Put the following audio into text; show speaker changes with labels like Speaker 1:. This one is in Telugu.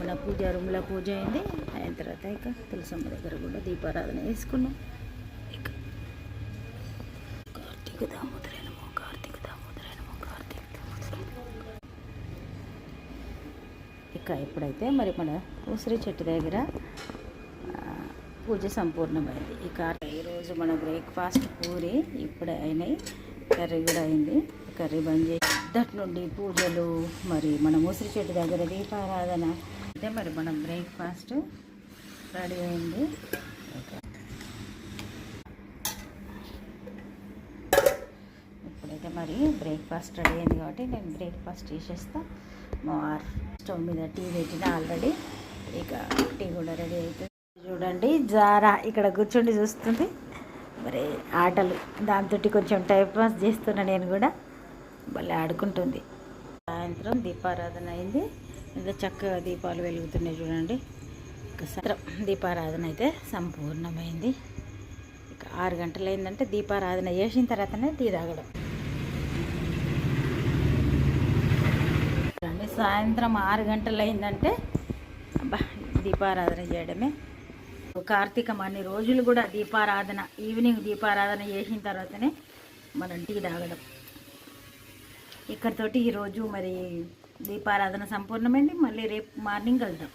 Speaker 1: మన పూజ రూమ్లో పూజ అయింది. అయిన తర్వాత ఇక తులసమ్మ దగ్గర కూడా దీపారాధన చేసుకున్నాం. ఇక కార్తీక దామోదరేనమో కార్తీక దామోదరేనమో కార్తీక దామోదరేనమో. ఇక ఇప్పుడైతే మరి మన ఉసిరి చెట్టు దగ్గర పూజ సంపూర్ణమైంది. ఇక ఈరోజు మన బ్రేక్ఫాస్ట్ పూరి ఇప్పుడే అయినాయి, కర్రీ కూడా అయింది. కర్రీ బంద్ చేసి దట్ నుండి పూజలు, మరి మన ఉసిరి చెట్టు దగ్గర దీపారాధన అయితే మరి మన బ్రేక్ఫాస్ట్ రెడీ అయింది. ఇప్పుడైతే మరి బ్రేక్ఫాస్ట్ రెడీ అయింది కాబట్టి నేను బ్రేక్ఫాస్ట్ చేసేస్తా. స్టవ్ మీద టీ పెట్టిన ఆల్రెడీ, ఇక టీ కూడా రెడీ అవుతుంది. చూడండి జారా ఇక్కడ కూర్చొని చూస్తుంది, మరి ఆటలు దాంతో కొంచెం టైం పాస్ చేస్తున్నా. నేను కూడా భలే ఆడుకుంటుంది. సాయంత్రం దీపారాధన అయింది. ఇంకా చక్కగా దీపాలు వెలుగుతున్నాయి చూడండి. ఇక సాయంత్రం దీపారాధన అయితే సంపూర్ణమైంది. ఇక 6 గంటలు అయిందంటే దీపారాధన చేసిన తర్వాతనే టీ తాగడం. చూడండి సాయంత్రం 6 గంటలు అయిందంటే అబ్బా దీపారాధన చేయడమే. కార్తీకం అన్ని రోజులు కూడా దీపారాధన, ఈవినింగ్ దీపారాధన చేసిన తర్వాతనే మనం టీ తాగడం. ఇక్కడితోటి ఈరోజు మరి దీపారాధన సంపూర్ణమైంది. మళ్ళీ రేపు మార్నింగ్ కలుద్దాం.